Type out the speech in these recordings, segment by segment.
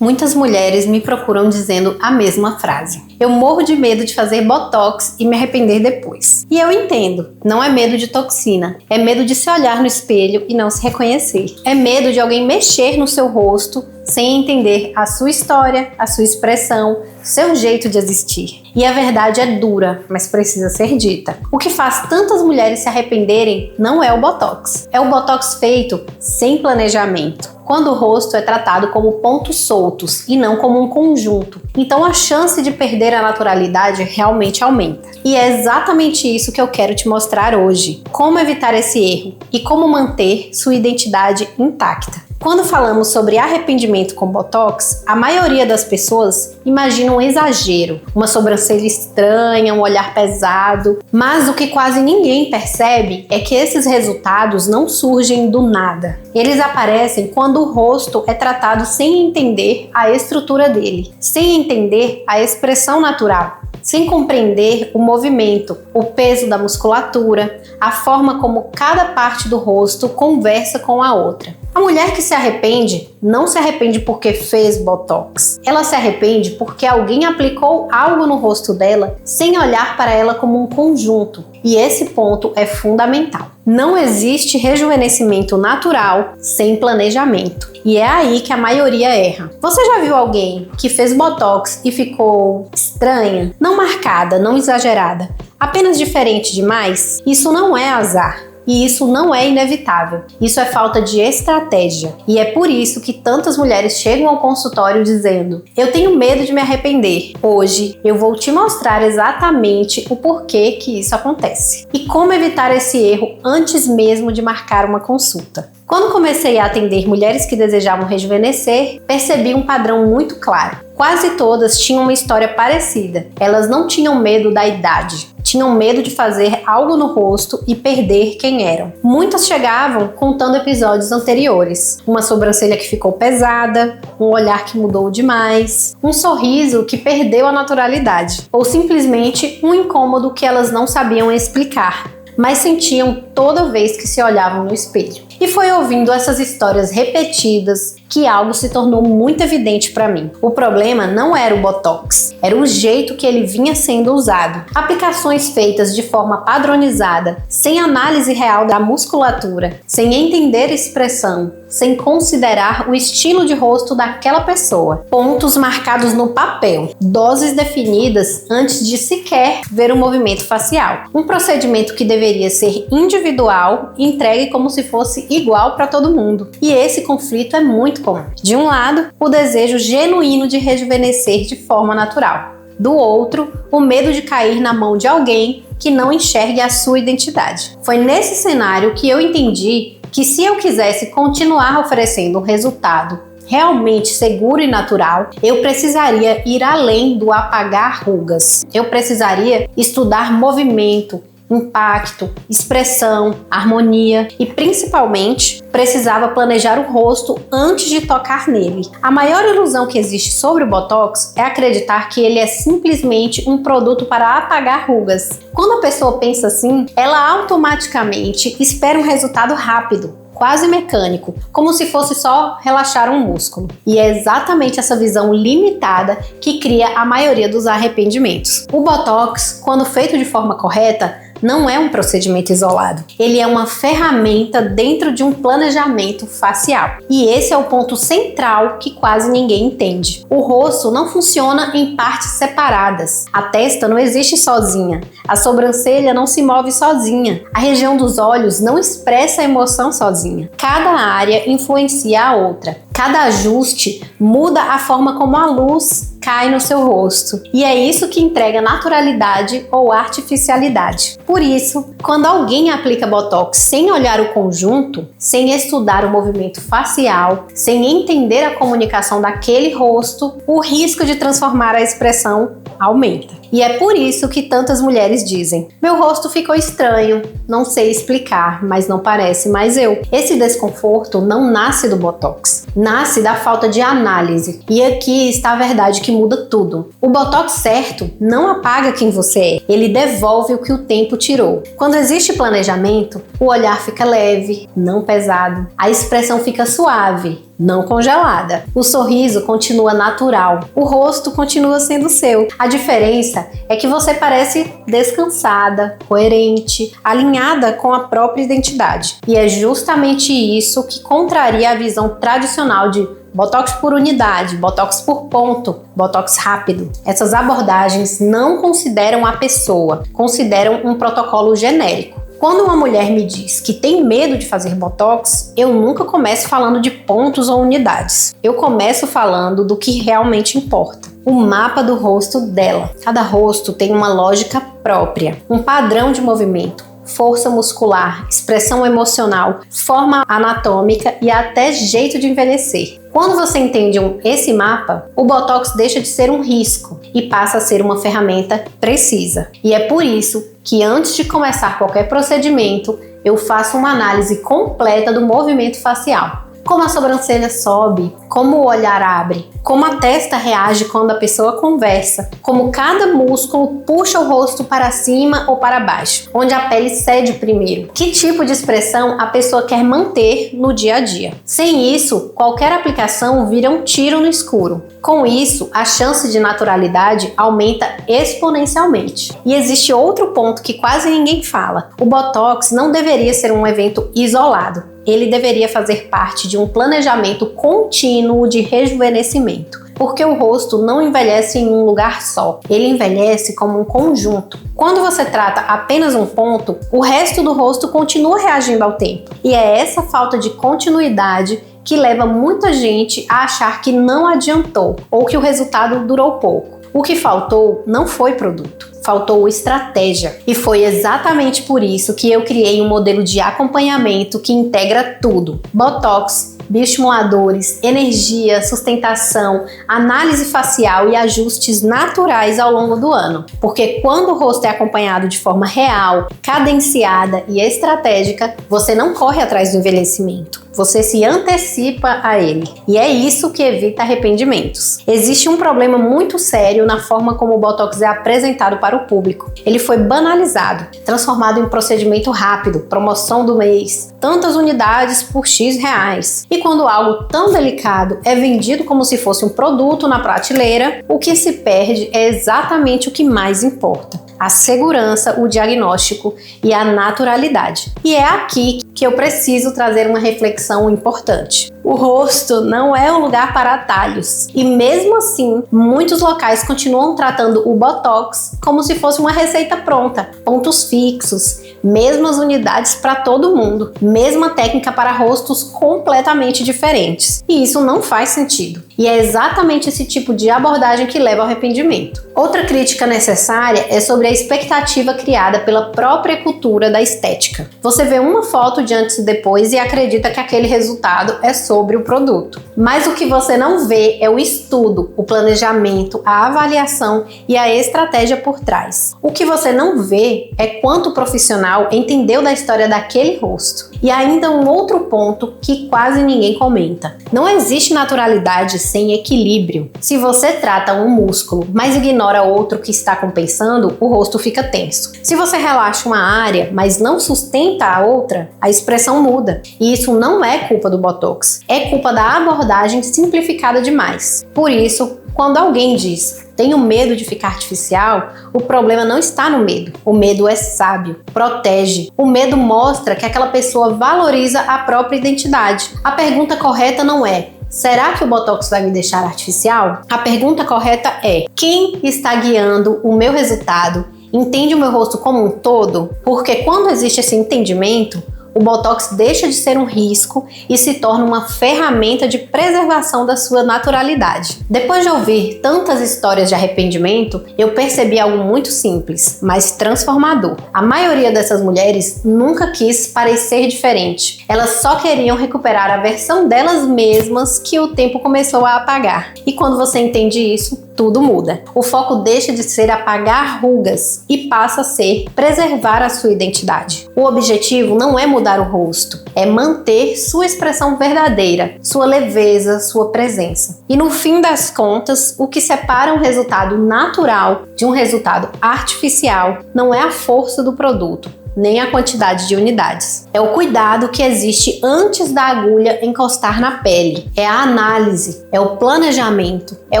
Muitas mulheres me procuram dizendo a mesma frase. Eu morro de medo de fazer botox e me arrepender depois. E eu entendo, não é medo de toxina, é medo de se olhar no espelho e não se reconhecer. É medo de alguém mexer no seu rosto sem entender a sua história, a sua expressão, seu jeito de existir. E a verdade é dura, mas precisa ser dita. O que faz tantas mulheres se arrependerem não é o botox. É o botox feito sem planejamento, quando o rosto é tratado como pontos soltos e não como um conjunto. Então a chance de perder a naturalidade realmente aumenta. E é exatamente isso que eu quero te mostrar hoje. Como evitar esse erro e como manter sua identidade intacta. Quando falamos sobre arrependimento com botox, a maioria das pessoas imagina um exagero, uma sobrancelha estranha, um olhar pesado, mas o que quase ninguém percebe é que esses resultados não surgem do nada. Eles aparecem quando o rosto é tratado sem entender a estrutura dele, sem entender a expressão natural, sem compreender o movimento, o peso da musculatura, a forma como cada parte do rosto conversa com a outra. A mulher que se arrepende não se arrepende porque fez botox. Ela se arrepende porque alguém aplicou algo no rosto dela sem olhar para ela como um conjunto. E esse ponto é fundamental. Não existe rejuvenescimento natural sem planejamento. E é aí que a maioria erra. Você já viu alguém que fez botox e ficou estranha? Não marcada, não exagerada, apenas diferente demais? Isso não é azar. E isso não é inevitável. Isso é falta de estratégia. E é por isso que tantas mulheres chegam ao consultório dizendo: eu tenho medo de me arrepender. Hoje eu vou te mostrar exatamente o porquê que isso acontece. E como evitar esse erro antes mesmo de marcar uma consulta. Quando comecei a atender mulheres que desejavam rejuvenescer, percebi um padrão muito claro. Quase todas tinham uma história parecida. Elas não tinham medo da idade. Tinham medo de fazer algo no rosto e perder quem eram. Muitas chegavam contando episódios anteriores. Uma sobrancelha que ficou pesada, um olhar que mudou demais, um sorriso que perdeu a naturalidade, ou simplesmente um incômodo que elas não sabiam explicar, mas sentiam toda vez que se olhavam no espelho. E foi ouvindo essas histórias repetidas que algo se tornou muito evidente para mim. O problema não era o botox, era o jeito que ele vinha sendo usado. Aplicações feitas de forma padronizada, sem análise real da musculatura, sem entender expressão, sem considerar o estilo de rosto daquela pessoa. Pontos marcados no papel, doses definidas antes de sequer ver o movimento facial. Um procedimento que deveria ser individual e entregue como se fosse igual para todo mundo. E esse conflito é muito comum. De um lado, o desejo genuíno de rejuvenescer de forma natural. Do outro, o medo de cair na mão de alguém que não enxergue a sua identidade. Foi nesse cenário que eu entendi que se eu quisesse continuar oferecendo um resultado realmente seguro e natural, eu precisaria ir além do apagar rugas. Eu precisaria estudar movimento, impacto, expressão, harmonia e principalmente precisava planejar o rosto antes de tocar nele. A maior ilusão que existe sobre o botox é acreditar que ele é simplesmente um produto para apagar rugas. Quando a pessoa pensa assim, ela automaticamente espera um resultado rápido, quase mecânico, como se fosse só relaxar um músculo. E é exatamente essa visão limitada que cria a maioria dos arrependimentos. O botox, quando feito de forma correta, não é um procedimento isolado. Ele é uma ferramenta dentro de um planejamento facial. E esse é o ponto central que quase ninguém entende. O rosto não funciona em partes separadas. A testa não existe sozinha. A sobrancelha não se move sozinha. A região dos olhos não expressa a emoção sozinha. Cada área influencia a outra. Cada ajuste muda a forma como a luz cai no seu rosto. E é isso que entrega naturalidade ou artificialidade. Por isso, quando alguém aplica botox sem olhar o conjunto, sem estudar o movimento facial, sem entender a comunicação daquele rosto, o risco de transformar a expressão aumenta. E é por isso que tantas mulheres dizem: meu rosto ficou estranho, não sei explicar, mas não parece mais eu. Esse desconforto não nasce do botox, nasce da falta de análise. E aqui está a verdade que muda tudo. O botox certo não apaga quem você é, ele devolve o que o tempo tirou. Quando existe planejamento, o olhar fica leve, não pesado, a expressão fica suave não congelada. O sorriso continua natural, o rosto continua sendo seu. A diferença é que você parece descansada, coerente, alinhada com a própria identidade. E é justamente isso que contraria a visão tradicional de botox por unidade, botox por ponto, botox rápido. Essas abordagens não consideram a pessoa, consideram um protocolo genérico. Quando uma mulher me diz que tem medo de fazer botox, eu nunca começo falando de pontos ou unidades. Eu começo falando do que realmente importa. O mapa do rosto dela. Cada rosto tem uma lógica própria, um padrão de movimento, força muscular, expressão emocional, forma anatômica e até jeito de envelhecer. Quando você entende esse mapa, o Botox deixa de ser um risco e passa a ser uma ferramenta precisa. E é por isso que antes de começar qualquer procedimento, eu faço uma análise completa do movimento facial. Como a sobrancelha sobe, como o olhar abre, como a testa reage quando a pessoa conversa, como cada músculo puxa o rosto para cima ou para baixo, onde a pele cede primeiro, que tipo de expressão a pessoa quer manter no dia a dia. Sem isso, qualquer aplicação vira um tiro no escuro. Com isso, a chance de naturalidade aumenta exponencialmente. E existe outro ponto que quase ninguém fala. O Botox não deveria ser um evento isolado. Ele deveria fazer parte de um planejamento contínuo de rejuvenescimento, porque o rosto não envelhece em um lugar só, ele envelhece como um conjunto. Quando você trata apenas um ponto, o resto do rosto continua reagindo ao tempo, e é essa falta de continuidade que leva muita gente a achar que não adiantou ou que o resultado durou pouco. O que faltou não foi produto, faltou estratégia. E foi exatamente por isso que eu criei um modelo de acompanhamento que integra tudo: Botox, bioestimuladores, energia, sustentação, análise facial e ajustes naturais ao longo do ano. Porque quando o rosto é acompanhado de forma real, cadenciada e estratégica, você não corre atrás do envelhecimento. Você se antecipa a ele. E é isso que evita arrependimentos. Existe um problema muito sério na forma como o Botox é apresentado para o público. Ele foi banalizado, transformado em um procedimento rápido, promoção do mês, tantas unidades por X reais. E quando algo tão delicado é vendido como se fosse um produto na prateleira, o que se perde é exatamente o que mais importa: a segurança, o diagnóstico e a naturalidade. E é aqui que eu preciso trazer uma reflexão importante. O rosto não é um lugar para atalhos. E mesmo assim, muitos locais continuam tratando o Botox como se fosse uma receita pronta. Pontos fixos, mesmas unidades para todo mundo, mesma técnica para rostos completamente diferentes. E isso não faz sentido. E é exatamente esse tipo de abordagem que leva ao arrependimento. Outra crítica necessária é sobre a expectativa criada pela própria cultura da estética. Você vê uma foto de antes e depois e acredita que aquele resultado é sobre o produto. Mas o que você não vê é o estudo, o planejamento, a avaliação e a estratégia por trás. O que você não vê é quanto o profissional entendeu da história daquele rosto. E ainda um outro ponto que quase ninguém comenta: não existe naturalidade sem equilíbrio. Se você trata um músculo, mas ignora outro que está compensando, o rosto fica tenso. Se você relaxa uma área, mas não sustenta a outra, a expressão muda. E isso não é culpa do Botox, é culpa da abordagem simplificada demais. Por isso, quando alguém diz "tenho medo de ficar artificial", o problema não está no medo. O medo é sábio, protege. O medo mostra que aquela pessoa valoriza a própria identidade. A pergunta correta não é "será que o Botox vai me deixar artificial?" A pergunta correta é: quem está guiando o meu resultado? Entende o meu rosto como um todo? Porque quando existe esse entendimento, o Botox deixa de ser um risco e se torna uma ferramenta de preservação da sua naturalidade. Depois de ouvir tantas histórias de arrependimento, eu percebi algo muito simples, mas transformador. A maioria dessas mulheres nunca quis parecer diferente. Elas só queriam recuperar a versão delas mesmas que o tempo começou a apagar. E quando você entende isso, tudo muda. O foco deixa de ser apagar rugas e passa a ser preservar a sua identidade. O objetivo não é mudar o rosto, é manter sua expressão verdadeira, sua leveza, sua presença. E no fim das contas, o que separa um resultado natural de um resultado artificial não é a força do produto, nem a quantidade de unidades. É o cuidado que existe antes da agulha encostar na pele. É a análise, é o planejamento, é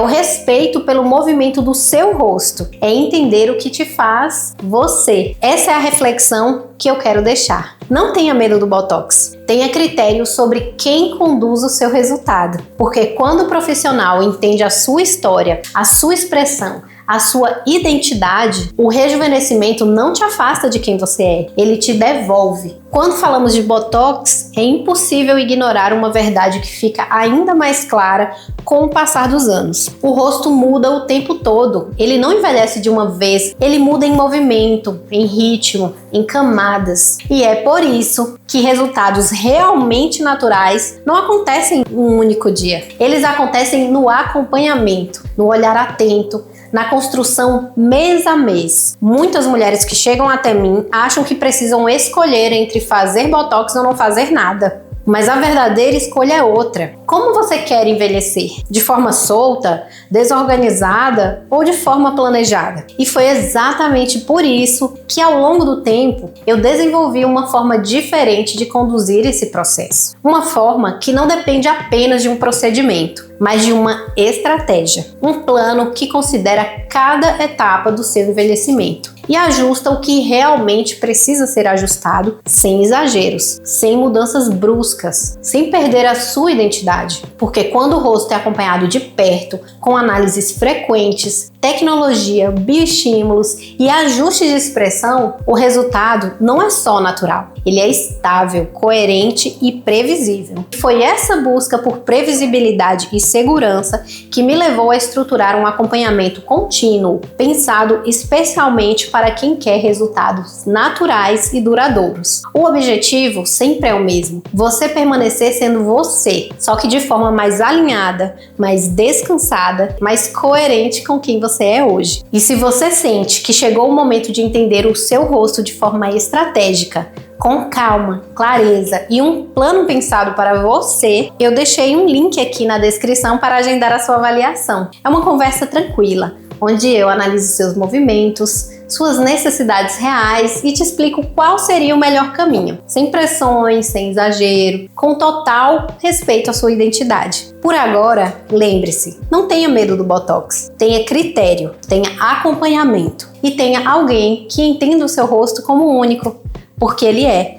o respeito pelo movimento do seu rosto. É entender o que te faz você. Essa é a reflexão que eu quero deixar. Não tenha medo do Botox. Tenha critério sobre quem conduz o seu resultado. Porque quando o profissional entende a sua história, a sua expressão, a sua identidade, o rejuvenescimento não te afasta de quem você é, ele te devolve. Quando falamos de Botox, é impossível ignorar uma verdade que fica ainda mais clara com o passar dos anos. O rosto muda o tempo todo, ele não envelhece de uma vez, ele muda em movimento, em ritmo, em camadas. E é por isso que resultados realmente naturais não acontecem em um único dia. Eles acontecem no acompanhamento, no olhar atento, na construção mês a mês. Muitas mulheres que chegam até mim acham que precisam escolher entre fazer Botox ou não fazer nada. Mas a verdadeira escolha é outra. Como você quer envelhecer? De forma solta, desorganizada ou de forma planejada? E foi exatamente por isso que ao longo do tempo eu desenvolvi uma forma diferente de conduzir esse processo. Uma forma que não depende apenas de um procedimento, mas de uma estratégia. Um plano que considera cada etapa do seu envelhecimento e ajusta o que realmente precisa ser ajustado, sem exageros, sem mudanças bruscas, sem perder a sua identidade. Porque quando o rosto é acompanhado de perto, com análises frequentes, tecnologia, bioestímulos e ajustes de expressão, o resultado não é só natural, ele é estável, coerente e previsível. Foi essa busca por previsibilidade e segurança que me levou a estruturar um acompanhamento contínuo, pensado especialmente para quem quer resultados naturais e duradouros. O objetivo sempre é o mesmo: você permanecer sendo você, só que de forma mais alinhada, mais descansada, mais coerente com quem você é hoje. E se você sente que chegou o momento de entender o seu rosto de forma estratégica, com calma, clareza e um plano pensado para você, eu deixei um link aqui na descrição para agendar a sua avaliação. É uma conversa tranquila, onde eu analiso seus movimentos, suas necessidades reais e te explico qual seria o melhor caminho, sem pressões, sem exagero, com total respeito à sua identidade. Por agora, lembre-se, não tenha medo do Botox, tenha critério, tenha acompanhamento e tenha alguém que entenda o seu rosto como único, porque ele é.